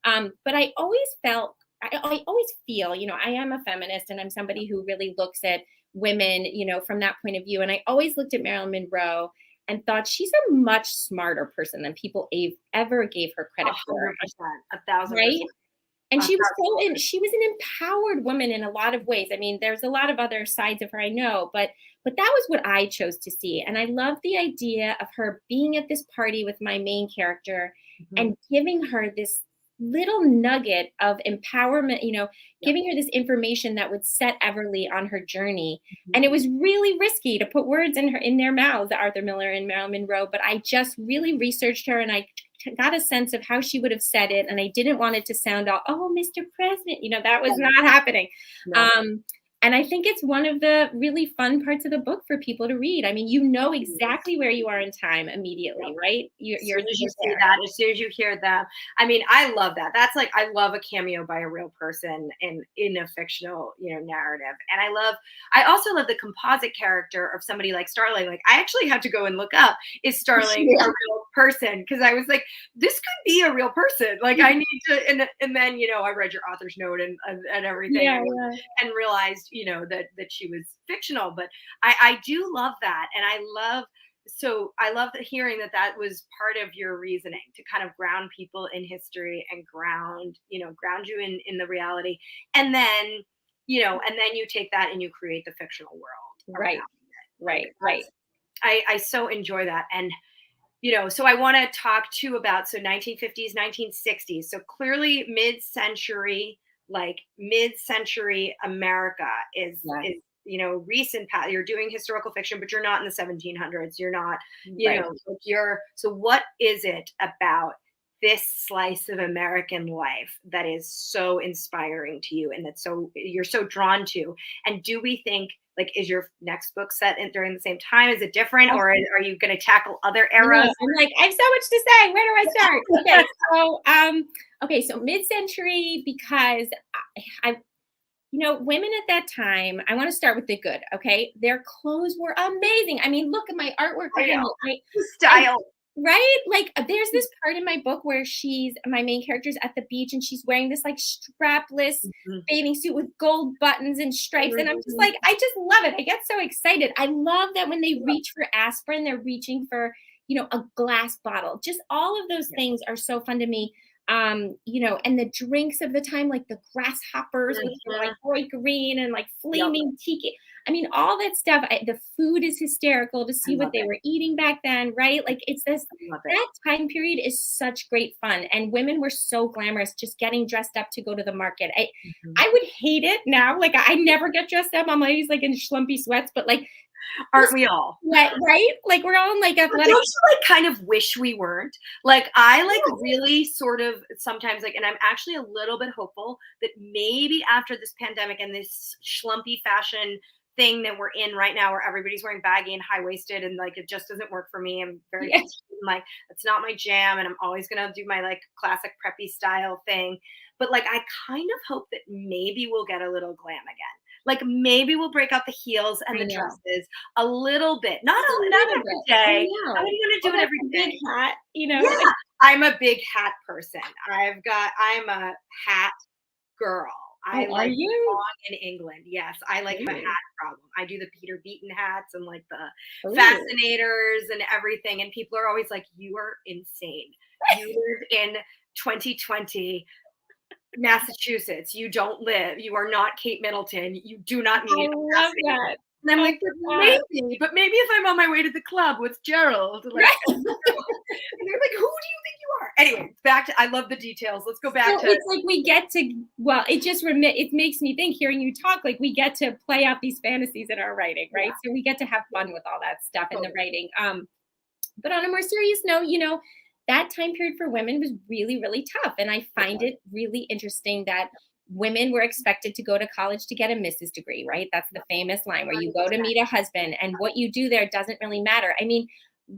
And, but I always feel, I am a feminist and I'm somebody who really looks at women, from that point of view. And I always looked at Marilyn Monroe and thought she's a much smarter person than people ever gave her credit for. 1,000%. Right? And she was an empowered woman in a lot of ways. I mean, there's a lot of other sides of her, I know, but that was what I chose to see. And I love the idea of her being at this party with my main character and giving her this little nugget of empowerment, giving her this information that would set Everly on her journey. And it was really risky to put words in their mouths, Arthur Miller and Marilyn Monroe, but I just really researched her and I got a sense of how she would have said it, and I didn't want it to sound all, oh, Mr. President, that was not happening. No. And I think it's one of the really fun parts of the book for people to read. I mean, exactly where you are in time immediately, right? As soon as you see that, as soon as you hear that, I mean, I love that. That's like, I love a cameo by a real person in a fictional, narrative. And I also love the composite character of somebody like Starling. Like, I actually had to go and look up, is Starling a real person? Because I was like, this could be a real person. Like, I need to, and then, I read your author's note and everything, and realized, that she was fictional. But I do love that. And I love hearing that was part of your reasoning, to kind of ground people in history and ground you in the reality. And then, and then you take that and you create the fictional world. Right. I so enjoy that. And, so I want to talk too about, 1950s, 1960s. So clearly mid-century America is recent path. You're doing historical fiction, but you're not in the 1700s. You're not, so what is it about this slice of American life that is so inspiring to you, and you're so drawn to? And do we think, is your next book set during the same time? Is it different, or are you going to tackle other eras? I'm like, I have so much to say. Where do I start? So mid-century, because women at that time, I want to start with the good. Okay. Their clothes were amazing. I mean, look at my artwork. Style. Right? Like, there's this part in my book where my main character's at the beach, and she's wearing this like strapless bathing suit with gold buttons and stripes. And I'm just like, I just love it. I get so excited. I love that when they reach for aspirin, they're reaching for, a glass bottle. Just all of those things are so fun to me. And the drinks of the time, like the grasshoppers with like Roy Green and like flaming tiki. I mean, all that stuff. The food is hysterical to see what they were eating back then, right? Like, it's this, that time period is such great fun. And women were so glamorous, just getting dressed up to go to the market. I would hate it now. Like, I never get dressed up. I'm always like in schlumpy sweats, but like, aren't we all? Right? Like, we're all in like athletic. Don't you kind of wish we weren't? Like, I really sort of sometimes and I'm actually a little bit hopeful that maybe after this pandemic and this schlumpy fashion thing that we're in right now, where everybody's wearing baggy and high-waisted, and it just doesn't work for me. I'm very it's not my jam, and I'm always gonna do my classic preppy style thing. But I kind of hope that maybe we'll get a little glam again. Maybe we'll break out the heels and the dresses a little bit. Not every day. How are you going to do it every day? Big hat, Yeah, I'm a big hat person. I'm a hat girl. I are you? Long in England. Yes, I have a hat problem. I do the Peter Beaton hats and the fascinators and everything. And people are always like, "You are insane. You live in 2020. Massachusetts. You are not Kate Middleton. You do not need I love that. And I'm like, but maybe if I'm on my way to the club with Gerald. And they're like, who do you think you are? Anyway, back to, I love the details. Let's go back to. It's like we get to, it makes me think, hearing you talk, we get to play out these fantasies in our writing, right? So we get to have fun with all that stuff in the writing. But on a more serious note, that time period for women was really, really tough. And I find it really interesting that women were expected to go to college to get a Mrs. degree, right? That's the famous line where you go to meet a husband, and what you do there doesn't really matter. I mean,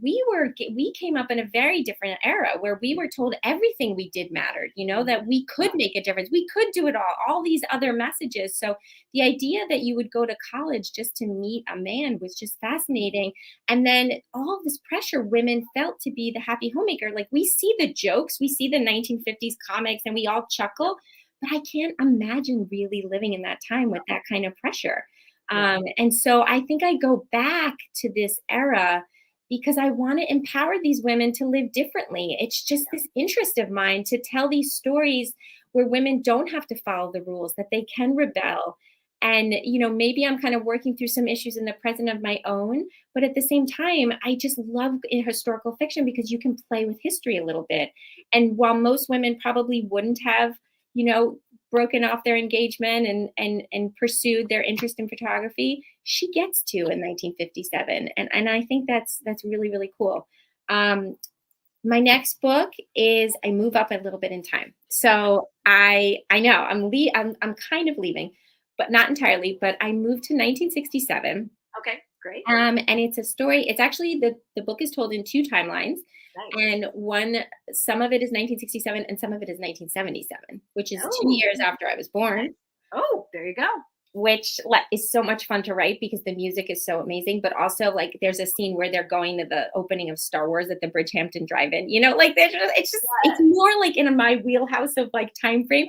we came up in a very different era where we were told everything we did mattered, that we could make a difference. We could do it all these other messages. So the idea that you would go to college just to meet a man was just fascinating. And then all this pressure women felt to be the happy homemaker. We see the jokes, we see the 1950s comics, and we all chuckle, but I can't imagine really living in that time with that kind of pressure. And so I think I go back to this era because I want to empower these women to live differently. It's just this interest of mine to tell these stories where women don't have to follow the rules, that they can rebel. And, maybe I'm kind of working through some issues in the present of my own, but at the same time, I just love historical fiction because you can play with history a little bit. And while most women probably wouldn't have, broken off their engagement and pursued their interest in photography, she gets to in 1957. And I think that's really, really cool. My next book is I move up a little bit in time. So I know I'm kind of leaving, but not entirely. But I moved to 1967. Okay, great. And it's a story. It's actually the book is told in two timelines, Nice. and some of it is 1967 and some of it is 1977, which is 2 years Oh, after I was born. oh, there you go. Which is so much fun to write because the music is so amazing, but also like there's a scene where they're going to the opening of Star Wars at the Bridgehampton Drive-In. Like it's more like in my wheelhouse of like time frame.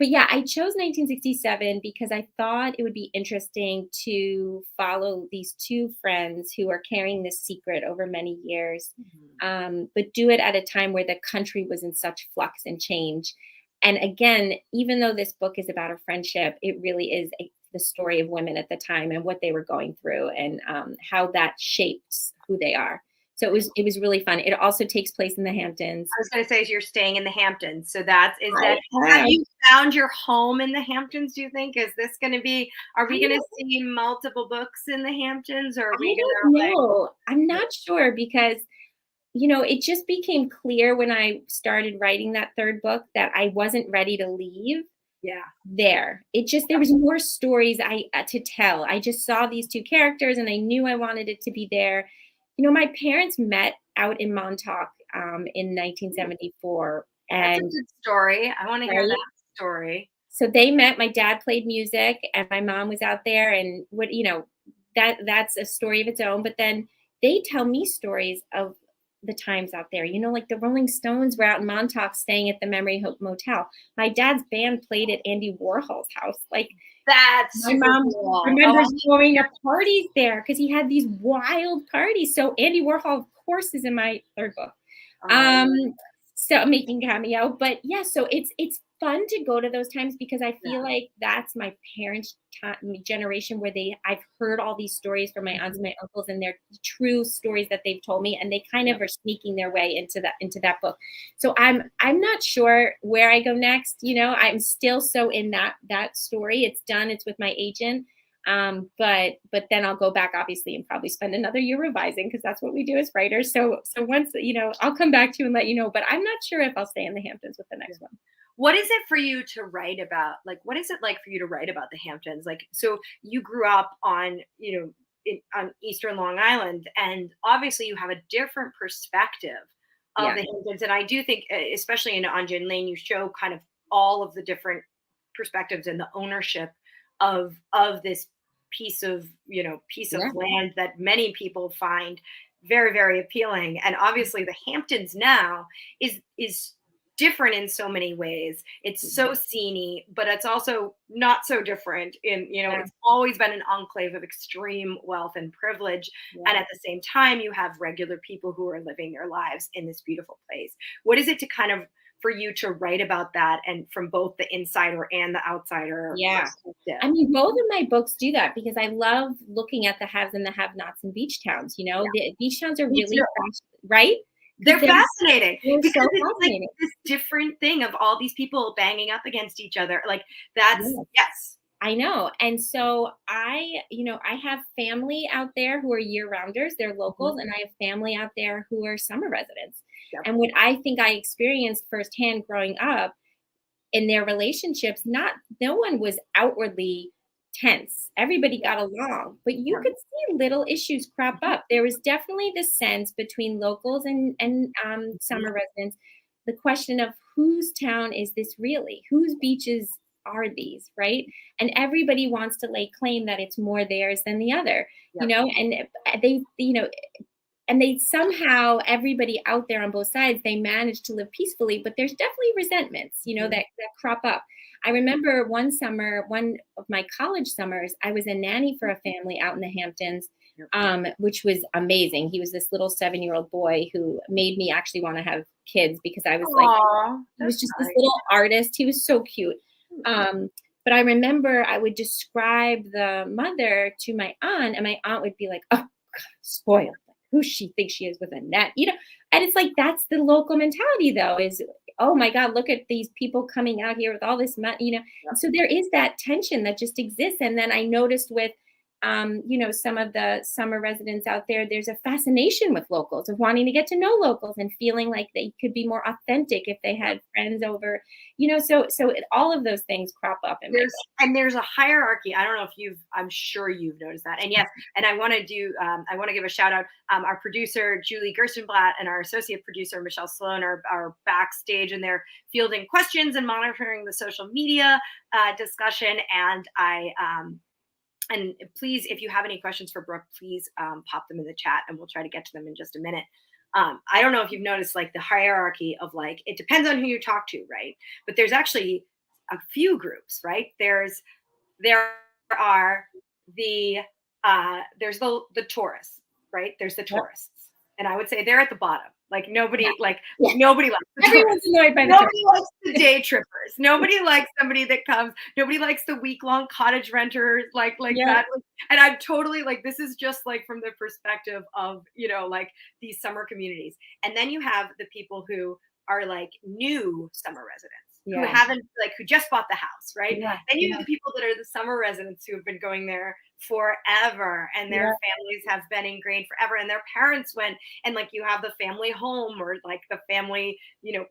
But yeah, I chose 1967 because I thought it would be interesting to follow these two friends who are carrying this secret over many years, Mhm. but do it at a time where the country was in such flux and change. And again, even though this book is about a friendship, it really is the story of women at the time and what they were going through, and how that shapes who they are. So it was really fun. It also takes place in the Hamptons. I was gonna say, so you're staying in the Hamptons. So that's is I that have have. you found your home in the Hamptons, do you think? Is this gonna be are I we gonna don't, see multiple books in the Hamptons, or are I we don't gonna like know. I'm not sure because it just became clear when I started writing that third book that I wasn't ready to leave yeah. there. There was more stories I to tell. I just saw these two characters and I knew I wanted it to be there. My parents met out in Montauk in Ooh, 1974, that's a and good story. I wanna hear right. that story. So they met. My dad played music, and my mom was out there. And that's a story of its own. But then they tell me stories of the times out there. Like the Rolling Stones were out in Montauk, staying at the Memory Motel. My dad's band played at Andy Warhol's house. Like That's my super mom cool. Oh, remembers going to parties there because he had these wild parties. So Andy Warhol, of course, is in my third book. I love Um, so making cameo, but yeah, so it's fun to go to those times because I that. feel like that's my parents' generation where I've heard all these stories from my aunts and Mhm. my uncles, and they're true stories that they've told me, and they kind Yep. of are sneaking their way into that book. So I'm not sure where I go next. I'm still so in that story. It's done. It's with my agent. But then I'll go back obviously and probably spend another year revising because that's what we do as writers. So once I'll come back to you and let you know. But I'm not sure if I'll stay in the Hamptons with the Yeah. next one. What is it for you to write about? Like, what is it like for you to write about the Hamptons? Like, so you grew up on, on Eastern Long Island, and obviously you have a different perspective of Yeah, the Hamptons. And I do think, especially in Onion Lane, you show kind of all of the different perspectives and the ownership of this piece of yeah, land that many people find very, very appealing. And obviously, the Hamptons now is different in so many ways. It's so sceney, but it's also not so different yeah, it's always been an enclave of extreme wealth and privilege. yeah. And at the same time, you have regular people who are living their lives in this beautiful place. What is it to kind of for you to write about that and from both the insider and the outsider Yeah. I perspective? mean, both of my books do that because I love looking at the haves and the have-nots in beach towns. Yeah, The beach towns are me really too. right? They're Because fascinating they're because so it's like fascinating. this different thing of all these people banging up against each other. Like that's Yeah. yes. I know. And so I have family out there who are year rounders, they're Mhm. locals, and I have family out there who are summer residents. Yep. And what I think I experienced firsthand growing up in their relationships, no one was outwardly tense. Everybody Yeah. got along, but you Yeah. could see little issues crop Mhm. up. There was definitely this sense between locals and Mhm. summer residents, the question of whose town is this really? Whose beaches are these, right? And everybody wants to lay claim that it's more theirs than the other, Yep. and they somehow, everybody out there on both sides, they manage to live peacefully, but there's definitely resentments Mhm. that crop up. I remember one summer, one of my college summers, I was a nanny for a family out in the Hamptons, Yep. which was amazing. He was this little 7-year-old boy who made me actually want to have kids because I was like, Aw, he was that's just this nice. little artist. He was so cute. um, but I remember I would describe the mother to my aunt, and my aunt would be like, oh, spoiled. Like, who she thinks she is with a net, And it's like that's the local mentality, though. Is oh my God, look at these people coming out here with all this money. Yep. So there is that tension that just exists. And then I noticed with some of the summer residents out there, there's a fascination with locals, of wanting to get to know locals and feeling like they could be more authentic if they had friends over, all of those things crop up in my book. There's a hierarchy. I don't know if I'm sure you've noticed that. And yes, and I want to give a shout out. Our producer, Julie Gerstenblatt, and our associate producer, Michelle Sloan, are backstage, and they're fielding questions and monitoring the social media discussion. And please, if you have any questions for Brooke, please pop them in the chat, and we'll try to get to them in just a minute. I don't know if you've noticed, like, the hierarchy of, like, it depends on who you talk to, right? But there's actually a few groups, right? There are there's the tourists, right? There's the tourists, and I would say they're at the bottom. Like, nobody likes the Everyone's annoyed by nobody likes the day trippers. Nobody likes somebody that comes. Nobody likes the week-long cottage renters like that. And I'm totally, like, this is just, like, from the perspective of, like, these summer communities. And then you have the people who are, like, new summer residents. Who haven't, like, who just bought the house, right? Then you have the people that are the summer residents who have been going there forever, and their families have been ingrained forever, and their parents went, and, like, you have the family home, or, like, the family,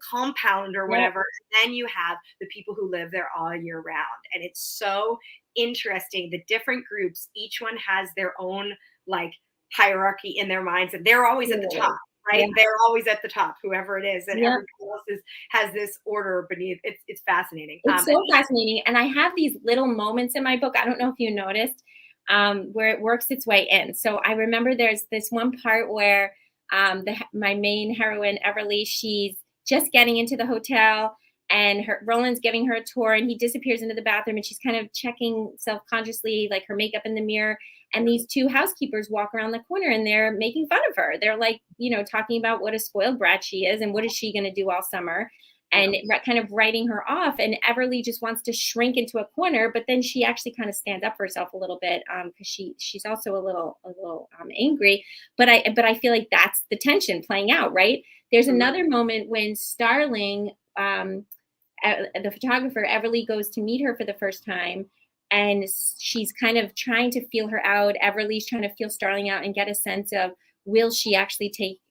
compound or whatever. And then you have the people who live there all year round. And it's so interesting. The different groups, each one has their own, like, hierarchy in their minds, and they're always at the top. Right? Yeah. They're always at the top, whoever it is, and everybody else has this order beneath. It's fascinating. It's so fascinating. And I have these little moments in my book, I don't know if you noticed, where it works its way in. So I remember there's this one part where my main heroine, Everly, she's just getting into the hotel, and Roland's giving her a tour, and he disappears into the bathroom, and she's kind of checking self-consciously, like, her makeup in the mirror. And these two housekeepers walk around the corner, and they're making fun of her. They're, like, talking about what a spoiled brat she is, and what is she going to do all summer, and kind of writing her off. And Everly just wants to shrink into a corner, but then she actually kind of stands up for herself a little bit, because she's also a little angry. But I feel like that's the tension playing out, right? There's another moment when Starling, the photographer, Everly goes to meet her for the first time, and she's kind of trying to feel her out. Everly's trying to feel Starling out and get a sense of, will she actually take,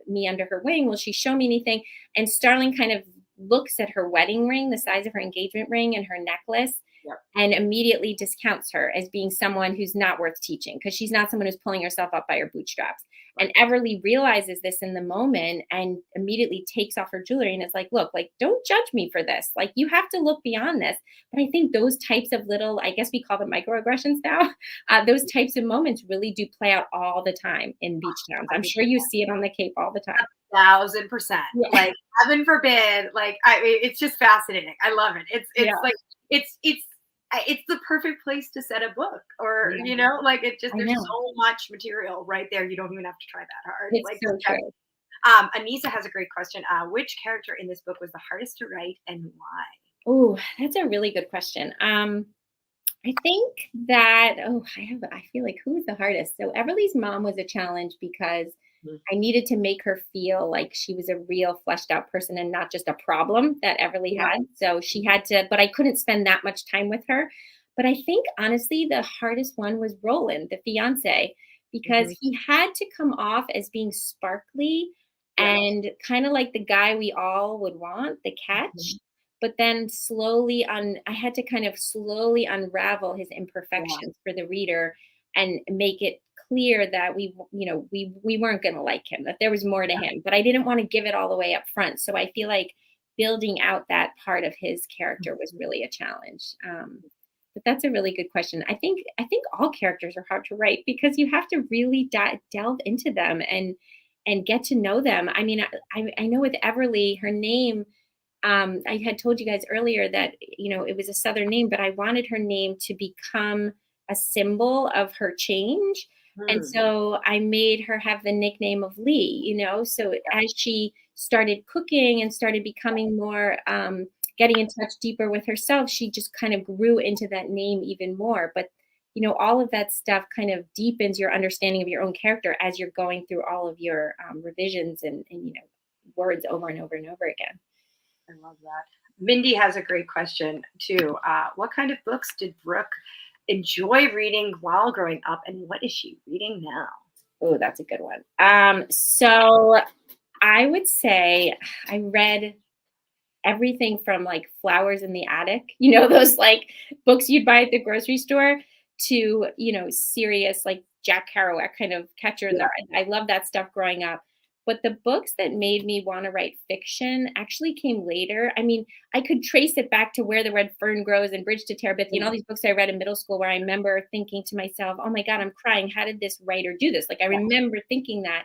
me under her wing? Will she show me anything? And Starling kind of looks at her wedding ring, the size of her engagement ring, and her necklace, and immediately discounts her as being someone who's not worth teaching, because she's not someone who's pulling herself up by her bootstraps. And Everly realizes this in the moment, and immediately takes off her jewelry, and is like, look, like, don't judge me for this. Like, you have to look beyond this. But I think those types of little, I guess we call them microaggressions now, those types of moments really do play out all the time in beach towns. I'm sure you see it on the Cape all the time. 1,000%. Like, heaven forbid. Like, it's just fascinating. I love it. It's the perfect place to set a book, or like, it just, there's so much material right there. You don't even have to try that hard. It's like, so true. Anissa has a great question. Which character in this book was the hardest to write, and why? Oh, that's a really good question. I think that, I feel like, who was the hardest? So Everly's mom was a challenge, because I needed to make her feel like she was a real fleshed out person, and not just a problem that Everly had. So she had to, but I couldn't spend that much time with her. But I think, honestly, the hardest one was Roland, the fiance, because he had to come off as being sparkly and kind of like the guy we all would want, the catch. But then I had to kind of slowly unravel his imperfections for the reader, and make it clear that we weren't going to like him, that there was more to him, but I didn't want to give it all the way up front. So I feel like building out that part of his character was really a challenge. But that's a really good question. I think all characters are hard to write, because you have to really delve into them and get to know them. I mean, I know with Everly, her name, I had told you guys earlier that, it was a Southern name, but I wanted her name to become a symbol of her change. And so I made her have the nickname of Lee, so as she started cooking and started becoming more, getting in touch deeper with herself, she just kind of grew into that name even more. But, all of that stuff kind of deepens your understanding of your own character as you're going through all of your revisions and words over and over and over again. I love that. Mindy has a great question too. What kind of books did Brooke enjoy reading while growing up, and what is she reading now? Oh, that's a good one. So I would say I read everything from like Flowers in the Attic, those like books you'd buy at the grocery store, to, serious like Jack Kerouac kind of Catcher in the Rye. I love that stuff growing up. But the books that made me want to write fiction actually came later. I mean, I could trace it back to Where the Red Fern Grows and Bridge to Terabithia and all these books I read in middle school, where I remember thinking to myself, oh my God, I'm crying. How did this writer do this? Like, I remember thinking that.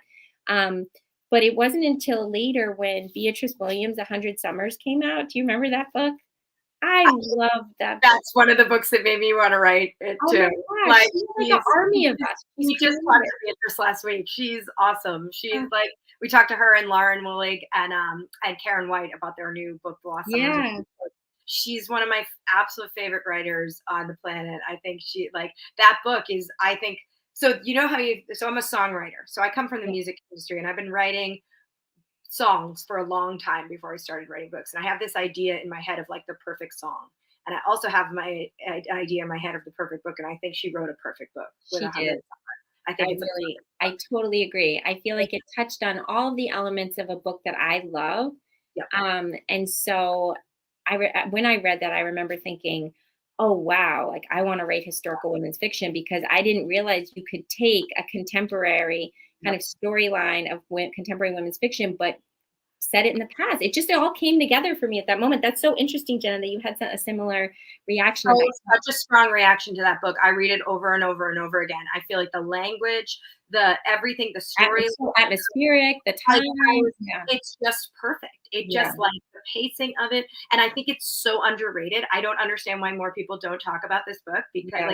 But it wasn't until later when Beatrice Williams' 100 Summers came out. Do you remember that book? I love that book. That's one of the books that made me want to write it Oh too. my gosh, Like, she's like an army of us. We just talked to Beatrice last week. She's awesome. She's like, we talked to her and Lauren Willig and Karen White about their new book, Blossoms. Yeah. She's one of my absolute favorite writers on the planet. I think she, like, that book is, I think, so you know how so I'm a songwriter. So I come from the music industry, and I've been writing songs for a long time before I started writing books. And I have this idea in my head of like the perfect song. And I also have my idea in my head of the perfect book. And I think she wrote a perfect book. She did. I totally agree. I feel like it touched on all of the elements of a book that I love. Yep. And so when I read that, I remember thinking, oh, wow, like I want to write historical women's fiction, because I didn't realize you could take a contemporary kind of storyline of contemporary women's fiction, but set it in the past. It all came together for me at that moment. That's so interesting, Jenna, that you had a similar reaction. Oh, such a strong reaction to that book. I read it over and over and over again. I feel like the language, everything, the story, so atmospheric, the time, it's just perfect. It just like the pacing of it, and I think it's so underrated. I don't understand why more people don't talk about this book, because at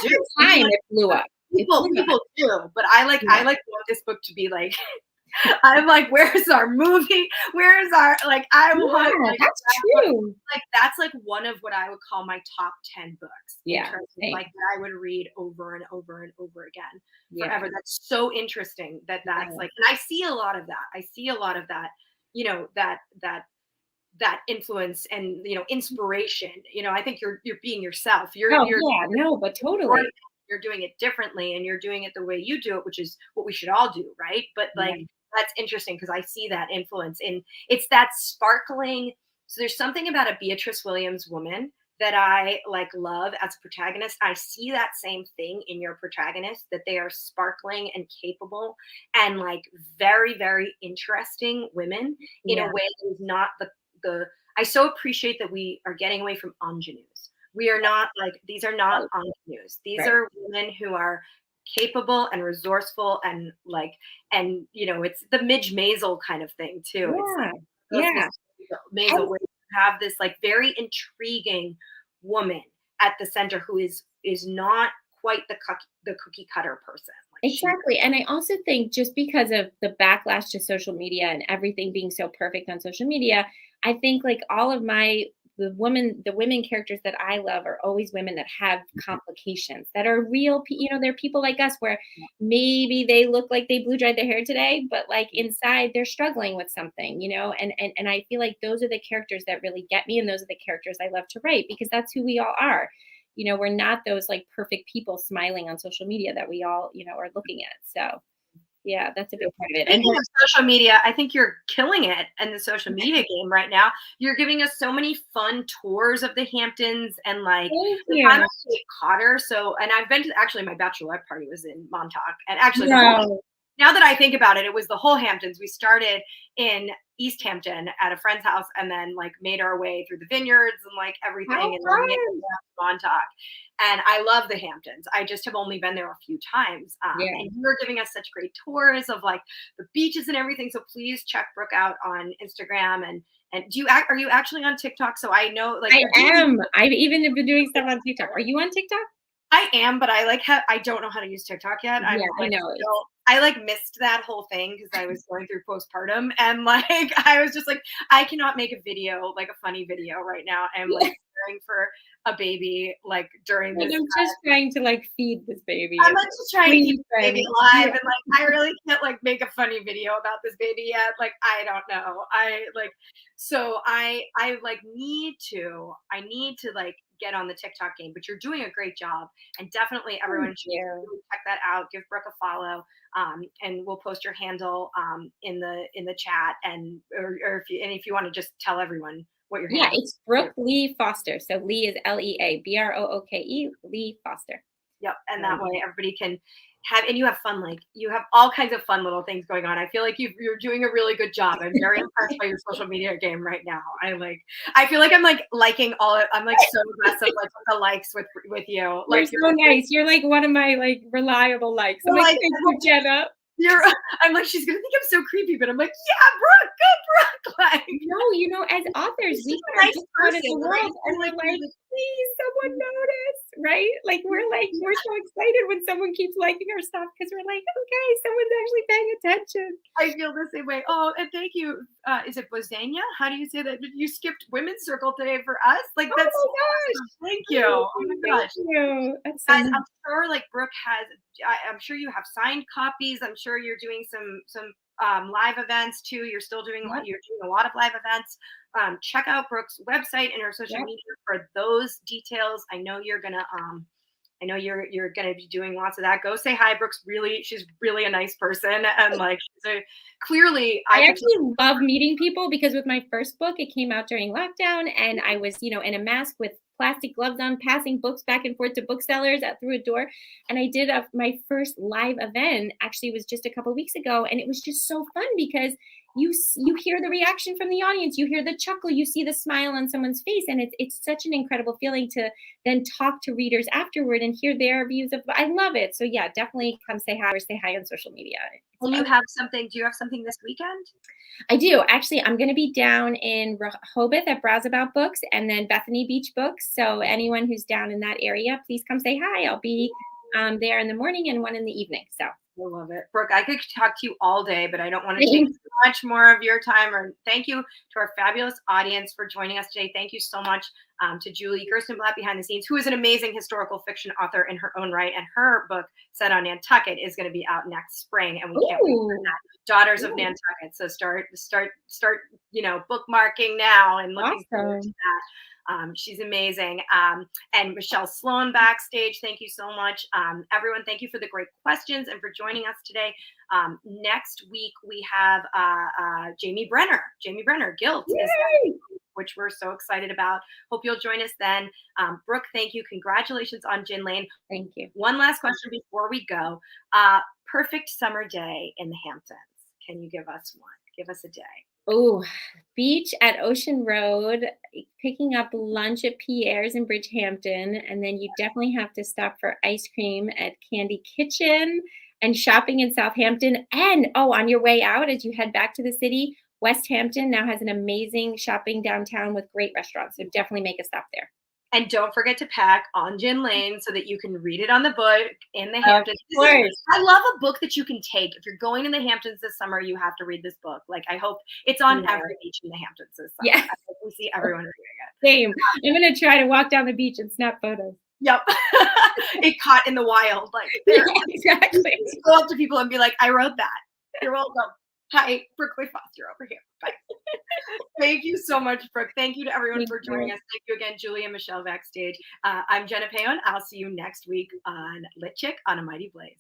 the time it blew up. People do, but I want this book to be like. I'm like, where's our movie? Where's our I want that's true. That's like one of what I would call my top 10 books. Yeah. In terms of, that I would read over and over and over again forever. That's so interesting that's like, and I see a lot of that. That influence and inspiration. I think you're being yourself. But totally. You're doing it differently, and you're doing it the way you do it, which is what we should all do, right? But that's interesting, because I see that influence, and it's that sparkling. So there's something about a Beatrice Williams woman that I love as a protagonist. I see that same thing in your protagonist, that they are sparkling and capable and very, very interesting women in a way that is not I so appreciate that we are getting away from ingenues. We are not these are not ingenues. These are women who are capable and resourceful, and it's the Midge Maisel kind of thing too. Maisel, where you have this very intriguing woman at the center who is not quite the cookie cutter person. Exactly. And I also think, just because of the backlash to social media and everything being so perfect on social media, I think all of the women characters that I love are always women that have complications, that are real. They're people like us, where maybe they look like they blew dried their hair today, but inside they're struggling with something, and I feel like those are the characters that really get me. And those are the characters I love to write, because that's who we all are. We're not those perfect people smiling on social media that we all, are looking at. So yeah, that's a big part of it. And social media, I think you're killing it in the social media game right now. You're giving us so many fun tours of the Hamptons, and the time I Kate Cotter. So, and I've been to, actually, my bachelorette party was in Montauk, and actually, now that I think about it, it was the whole Hamptons. We started in East Hampton at a friend's house, and then made our way through the vineyards and everything, and then made it to Montauk. And I love the Hamptons. I just have only been there a few times. And you're giving us such great tours of the beaches and everything. So please check Brooke out on Instagram. And are you actually on TikTok? So I know I am. I've even been doing stuff on TikTok. Are you on TikTok? I am, but I don't know how to use TikTok yet. I know. I missed that whole thing because I was going through postpartum, and I was just I cannot make a video, a funny video right now. I'm caring for a baby during this. I'm just trying to feed this baby. I'm just trying to keep the baby alive, and I really can't make a funny video about this baby yet. I don't know. So I need to get on the TikTok game, but you're doing a great job. And definitely everyone should you. really check that out. Give Brooke a follow. And we'll post your handle in the chat, and or if you want to just tell everyone what your Yeah, handle it's Brooke Lea Foster. So Lee is Lea, Brooke, Lee Foster. Yep. And that way everybody can have, and you have fun, like you have all kinds of fun little things going on. I feel like you're doing a really good job. I'm very impressed by your social media game right now. I feel like I'm like liking I'm like so aggressive like with the likes with you. You're Like so nice. You're like one of my like reliable likes. I'm like, like, thank you, Jenna. I'm like, she's gonna think I'm so creepy, but I'm like, yeah, Brooke, go Brooke. Like, No, as authors, we just a put our nice gift out in the person, world, right? and we're like, please, someone notice, right? Like we're so excited when someone keeps liking our stuff because we're like, okay, someone's actually paying attention. I feel the same way. Oh, and thank you. Is it Bozania? How do you say that? You skipped Women's Circle today for us. Like Oh that's my so gosh. awesome. Thank you. Oh my gosh. Thank you. That's so Guys, nice. I'm sure like Brooke has. I'm sure you have signed copies. I'm sure you're doing some live events too. You're still doing Yep. you're doing a lot of live events. Check out Brooke's website and her social Yep. media for those details. I know you're gonna be doing lots of that. Go say hi. She's really a nice person, and like clearly I actually love meeting people because with my first book, it came out during lockdown, and I was, in a mask with plastic gloves on, passing books back and forth to booksellers through a door. And I did my first live event. Actually, it was just a couple of weeks ago, and it was just so fun because you hear the reaction from the audience, you hear the chuckle, you see the smile on someone's face, and it's such an incredible feeling to then talk to readers afterward and hear their views of. I love it. So yeah, definitely come say hi or say hi on social media. And you have something? Do you have something this weekend? I do. Actually, I'm going to be down in Rehoboth at Browse-About Books and then Bethany Beach Books. So anyone who's down in that area, please come say hi. I'll be there in the morning and one in the evening. So I love it. Brooke, I could talk to you all day, but I don't want to take too much more of your time. Or thank you to our fabulous audience for joining us today. Thank you so much to Julie Gerstenblatt behind the scenes, who is an amazing historical fiction author in her own right. And her book, set on Nantucket, is going to be out next spring. And we can't wait for that. Daughters of Nantucket. So start, bookmarking now and looking forward to that. She's amazing. And Michelle Sloan backstage, thank you so much. Everyone, thank you for the great questions and for joining us today. Next week, we have Jamie Brenner, Guilt, which we're so excited about. Hope you'll join us then. Brooke, thank you. Congratulations on Gin Lane. Thank you. One last question before we go. Perfect summer day in the Hamptons. Can you give us one? Give us a day. Oh, beach at Ocean Road, picking up lunch at Pierre's in Bridgehampton, and then you definitely have to stop for ice cream at Candy Kitchen and shopping in Southampton. And on your way out, as you head back to the city, West Hampton now has an amazing shopping downtown with great restaurants. So definitely make a stop there. And don't forget to pack on Gin Lane so that you can read it on the book in the Hamptons. I love a book that you can take. If you're going in the Hamptons this summer, you have to read this book. Like, I hope it's on every beach in the Hamptons this summer. Yeah. I hope we see everyone reading it. Same. I'm going to try to walk down the beach and snap photos. Yep. It caught in the wild. Like, exactly. Go up to people and be like, I wrote that. You're welcome. Hi, Brooke Lea Foster over here. Bye. Thank you so much, Brooke. Thank you to everyone for joining us. Thank you again, Julie and Michelle backstage. I'm Jenna Paone. I'll see you next week on Lit Chick on A Mighty Blaze.